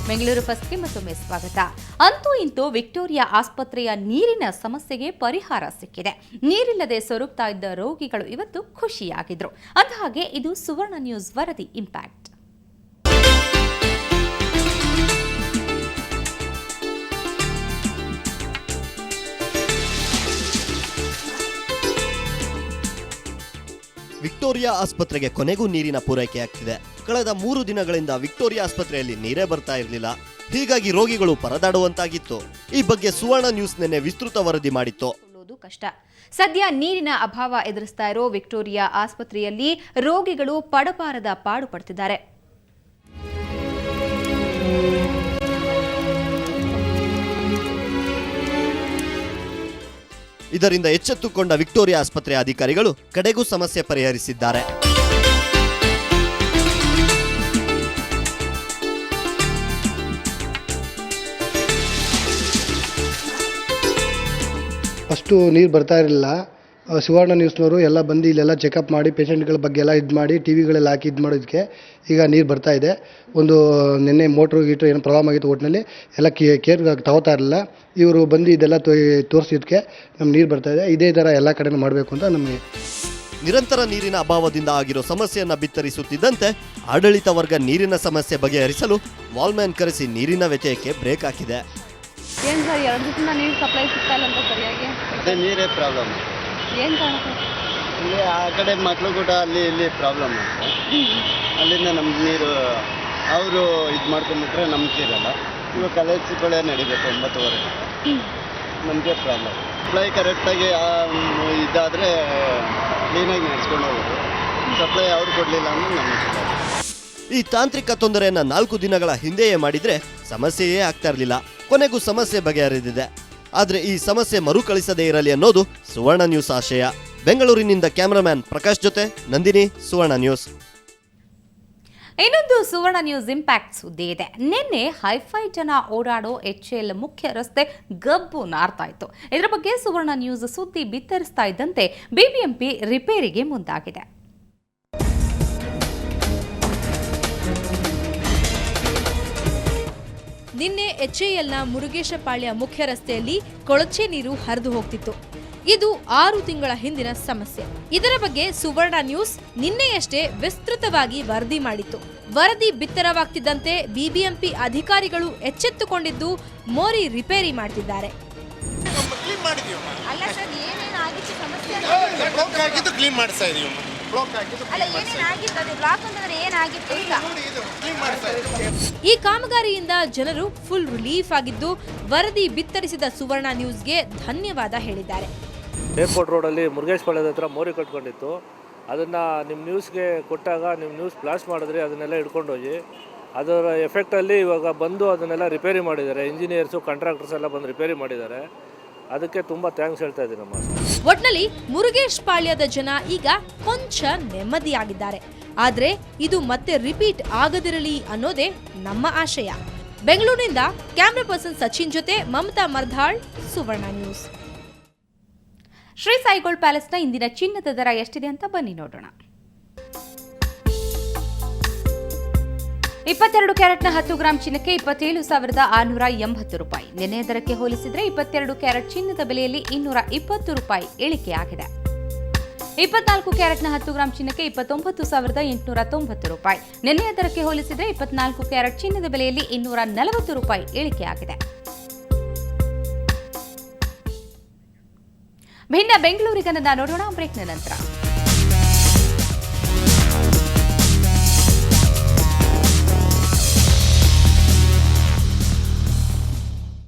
ಬೆಂಗಳೂರು ಫಸ್ಟ್ಗೆ ಮತ್ತೊಮ್ಮೆ ಸ್ವಾಗತ. ಅಂತೂ ಇಂತೂ ವಿಕ್ಟೋರಿಯಾ ಆಸ್ಪತ್ರೆಯ ನೀರಿನ ಸಮಸ್ಯೆಗೆ ಪರಿಹಾರ ಸಿಕ್ಕಿದೆ. ನೀರಿಲ್ಲದೆ ಸೊರಗ್ತಾ ಇದ್ದ ರೋಗಿಗಳು ಇವತ್ತು ಖುಷಿಯಾಗಿದ್ರು. ಅಂದಹಾಗೆ ಇದು ಸುವರ್ಣ ನ್ಯೂಸ್ ವರದಿ ಇಂಪ್ಯಾಕ್ಟ್. ವಿಕ್ಟೋರಿಯಾ ಆಸ್ಪತ್ರೆಗೆ ಕೊನೆಗೂ ನೀರಿನ ಪೂರೈಕೆಯಾಗ್ತಿದೆ. ಕಳೆದ 3 ದಿನಗಳಿಂದ ವಿಕ್ಟೋರಿಯಾ ಆಸ್ಪತ್ರೆಯಲ್ಲಿ ನೀರೇ ಬರ್ತಾ ಇರಲಿಲ್ಲ. ಹೀಗಾಗಿ ರೋಗಿಗಳು ಪರದಾಡುವಂತಾಗಿತ್ತು. ಈ ಬಗ್ಗೆ ಸುವರ್ಣ ನ್ಯೂಸ್ ನಿನ್ನೆ ವಿಸ್ತೃತ ವರದಿ ಮಾಡಿತ್ತು. ಕಷ್ಟ. ಸದ್ಯ ನೀರಿನ ಅಭಾವ ಎದುರಿಸ್ತಾ ಇರೋ ವಿಕ್ಟೋರಿಯಾ ಆಸ್ಪತ್ರೆಯಲ್ಲಿ ರೋಗಿಗಳು ಪಡಪಾರದ ಪಾಡು ಪಡ್ತಿದ್ದಾರೆ. ಇದರಿಂದ ಎಚ್ಚೆತ್ತುಕೊಂಡ ವಿಕ್ಟೋರಿಯಾ ಆಸ್ಪತ್ರೆಯ ಅಧಿಕಾರಿಗಳು ಕಡೆಗೂ ಸಮಸ್ಯೆ ಪರಿಹರಿಸಿದ್ದಾರೆ. ಫಸ್ಟು ನೀರು ಬರ್ತಾ ಇರಲಿಲ್ಲ. ಸುವರ್ಣ ನ್ಯೂಸ್ನವರು ಎಲ್ಲ ಬಂದು ಇಲ್ಲೆಲ್ಲ ಚೆಕಪ್ ಮಾಡಿ ಪೇಷಂಟ್ಗಳ ಬಗ್ಗೆ ಎಲ್ಲ ಇದು ಮಾಡಿ ಟಿ ವಿಗಳೆಲ್ಲ ಹಾಕಿ ಇದು ಮಾಡೋದಕ್ಕೆ ಈಗ ನೀರು ಬರ್ತಾ ಇದೆ. ಒಂದು ನಿನ್ನೆ ಮೋಟ್ರು ಗೀಟ್ರು ಏನೋ ಪ್ರಾಬ್ಲಮ್ ಆಗಿತ್ತು, ಒಟ್ಟಿನಲ್ಲಿ ಎಲ್ಲ ಕೇರ್ ತಗೋತಾ ಇರಲಿಲ್ಲ. ಇವರು ಬಂದು ಇದೆಲ್ಲ ತೋರಿಸಿದ್ದಕ್ಕೆ ನಮ್ಮ ನೀರು ಬರ್ತಾ ಇದೆ. ಇದೇ ಥರ ಎಲ್ಲ ಕಡೆನೂ ಮಾಡಬೇಕು ಅಂತ ನಮಗೆ. ನಿರಂತರ ನೀರಿನ ಅಭಾವದಿಂದ ಆಗಿರೋ ಸಮಸ್ಯೆಯನ್ನು ಬಿತ್ತರಿಸುತ್ತಿದ್ದಂತೆ ಆಡಳಿತ ವರ್ಗ ನೀರಿನ ಸಮಸ್ಯೆ ಬಗೆಹರಿಸಲು ವಾಲ್ಮ್ಯಾನ್ ಕರೆಸಿ ನೀರಿನ ವ್ಯತ್ಯಯಕ್ಕೆ ಬ್ರೇಕ್ ಹಾಕಿದೆ. ಏನು ಸರ್, 2 ದಿನ ನೀರು ಸಪ್ಲೈ ಸಿಗ್ತಾ ಇಲ್ಲ ಅಂತ ಸರಿಯಾಗಿ? ಅದೇ ನೀರೇ ಪ್ರಾಬ್ಲಮ್. ಏನು ಕಾರಣ? ಇಲ್ಲಿ ಆ ಕಡೆ ಮಕ್ಕಳು ಕೂಡ ಅಲ್ಲಿ ಇಲ್ಲಿ ಪ್ರಾಬ್ಲಮ್ ಆಗುತ್ತೆ. ಅಲ್ಲಿಂದ ನಮ್ಗೆ ನೀರು ಅವರು ಇದು ಮಾಡ್ಕೊಂಡ್ಬಿಟ್ರೆ ನಮ್ಗೆ ಇರಲ್ಲ. ಇವಾಗ ಕಲೆಕ್ಟ್ಗಳೇ ನಡಿಬೇಕು 9:30. ನಮಗೆ ಪ್ರಾಬ್ಲಮ್. ಸಪ್ಲೈ ಕರೆಕ್ಟಾಗಿ ಇದಾದರೆ ಕ್ಲೀನಾಗಿ ನಡೆಸ್ಕೊಂಡು ಹೋಗೋದು. ಸಪ್ಲೈ ಅವ್ರು ಕೊಡಲಿಲ್ಲ ಅಂದ್ರೆ ನಮಗೆ. ಈ ತಾಂತ್ರಿಕ ತೊಂದರೆಯನ್ನು 4 ದಿನಗಳ ಹಿಂದೆಯೇ ಮಾಡಿದ್ರೆ ಸಮಸ್ಯೆಯೇ ಆಗ್ತಾ ಇರಲಿಲ್ಲ. ಕೊನೆಗೂ ಸಮಸ್ಯೆ ಬಗೆಹರಿದಿದೆ. ಆದರೆ ಈ ಸಮಸ್ಯೆ ಮರುಕಳಿಸದೇ ಇರಲಿ ಅನ್ನೋದು ಸುವರ್ಣ ನ್ಯೂಸ್ ಆಶಯ. ಬೆಂಗಳೂರಿನಿಂದ ಕ್ಯಾಮರಾಮ್ಯಾನ್ ಪ್ರಕಾಶ್ ಜೊತೆ ನಂದಿನಿ, ಸುವರ್ಣ ನ್ಯೂಸ್. ಇನ್ನೊಂದು ಸುವರ್ಣ ನ್ಯೂಸ್ ಇಂಪ್ಯಾಕ್ಟ್ ಸುದ್ದಿ ಇದೆ. ನಿನ್ನೆ ಹೈಫೈ ಜನ ಓಡಾಡೋ HL ಮುಖ್ಯ ರಸ್ತೆ ಗಬ್ಬು ನಾರ್ತಾ ಇತ್ತು. ಇದರ ಬಗ್ಗೆ ಸುವರ್ಣ ನ್ಯೂಸ್ ಸುದ್ದಿ ಬಿತ್ತರಿಸ್ತಾ ಇದ್ದಂತೆ ಬಿಬಿಎಂಪಿ ರಿಪೇರಿಗೆ ಮುಂದಾಗಿದೆ. ನಿನ್ನೆ HALನ ಮುರುಗೇಶಪಾಳ್ಯ ಮುಖ್ಯ ರಸ್ತೆಯಲ್ಲಿ ಕೊಳಚೆ ನೀರು ಹರಿದು ಹೋಗ್ತಿತ್ತು. ಇದು 6 ತಿಂಗಳ ಹಿಂದಿನ ಸಮಸ್ಯೆ. ಇದರ ಬಗ್ಗೆ ಸುವರ್ಣ ನ್ಯೂಸ್ ನಿನ್ನೆಯಷ್ಟೇ ವಿಸ್ತೃತವಾಗಿ ವರದಿ ಮಾಡಿತ್ತು. ವರದಿ ಬಿತ್ತರವಾಗ್ತಿದ್ದಂತೆ ಬಿಬಿಎಂಪಿ ಅಧಿಕಾರಿಗಳು ಎಚ್ಚೆತ್ತುಕೊಂಡಿದ್ದು ಮೋರಿ ರಿಪೇರಿ ಮಾಡ್ತಿದ್ದಾರೆ. ಈ ಕಾಮಗಾರಿಯಿಂದ ಜನರು ಫುಲ್ ರಿಲೀಫ್ ಆಗಿದ್ದು ವರದಿ ಬಿತ್ತರಿಸಿದ ಸುವರ್ಣ ನ್ಯೂಸ್ಗೆ ಧನ್ಯವಾದ ಹೇಳಿದ್ದಾರೆ. ಏರ್ಪೋರ್ಟ್ ರೋಡಲ್ಲಿ ಮುರುಗೇಶಪಾಳ್ಯದ ಹತ್ರ ಮೋರಿ ಕಟ್ಕೊಂಡಿತ್ತು. ಅದನ್ನು ನಿಮ್ಮ ನ್ಯೂಸ್ಗೆ ಕೊಟ್ಟಾಗ ನಿಮ್ಮ ನ್ಯೂಸ್ ಬ್ಲಾಸ್ಟ್ ಮಾಡಿದ್ರಿ, ಅದನ್ನೆಲ್ಲ ಹಿಡ್ಕೊಂಡು ಹೋಗಿ ಅದರ ಎಫೆಕ್ಟಲ್ಲಿ ಇವಾಗ ಬಂದು ಅದನ್ನೆಲ್ಲ ರಿಪೇರಿ ಮಾಡಿದ್ದಾರೆ. ಇಂಜಿನಿಯರ್ಸು ಕಾಂಟ್ರಾಕ್ಟರ್ಸ್ ಎಲ್ಲ ಬಂದು ರಿಪೇರಿ ಮಾಡಿದ್ದಾರೆ. ಅದಕ್ಕೆ ತುಂಬ ಥ್ಯಾಂಕ್ಸ್ ಹೇಳ್ತಾ ಇದ್ದೀನಿ ನಮ್ಮ. ಒಟ್ನಲ್ಲಿ ಮುರುಗೇಶಪಾಳ್ಯದ ಜನ ಈಗ ಕೊಂಚ ನೆಮ್ಮದಿಯಾಗಿದ್ದಾರೆ. ಆದರೆ ಇದು ಮತ್ತೆ ರಿಪೀಟ್ ಆಗದಿರಲಿ ಅನ್ನೋದೇ ನಮ್ಮ ಆಶಯ. ಬೆಂಗಳೂರಿನಿಂದ ಕ್ಯಾಮ್ರಾ ಪರ್ಸನ್ ಸಚಿನ್ ಜೊತೆ ಮಮತಾ ಮರ್ಧಾಳ್, ಸುವರ್ಣ ನ್ಯೂಸ್. ಶ್ರೀ ಸಾಯಿ ಗೋಲ್ಡ್ ಪ್ಯಾಲೇಸ್ನ ಇಂದಿನ ಚಿನ್ನದ ದರ ಎಷ್ಟಿದೆ ಅಂತ ಬನ್ನಿ ನೋಡೋಣ. 22 ಕ್ಯಾರೆಟ್ನ 10 ಗ್ರಾಂ ಚಿನ್ನಕ್ಕೆ 27,680 ರೂಪಾಯಿ. ನಿನ್ನೆಯ ದರಕ್ಕೆ ಹೋಲಿಸಿದರೆ 22 ಕ್ಯಾರೆಟ್ ಚಿನ್ನದ ಬೆಲೆಯಲ್ಲಿ 220 ರೂಪಾಯಿ ಇಳಿಕೆಯಾಗಿದೆ. 24 ಕ್ಯಾರೆಟ್ನ 10 ಗ್ರಾಂ ಚಿನ್ನಕ್ಕೆ 29,890 ರೂಪಾಯಿ. ನಿನ್ನೆಯ ದರಕ್ಕೆ ಹೋಲಿಸಿದರೆ 24 ಕ್ಯಾರೆಟ್ ಚಿನ್ನದ ಬೆಲೆಯಲ್ಲಿ 240 ರೂಪಾಯಿ ಇಳಿಕೆಯಾಗಿದೆ. ಭಿನ್ನ ಬೆಂಗಳೂರಿಗನ್ನ ನೋಡೋಣ ಬ್ರೇಕ್ನ ನಂತರ.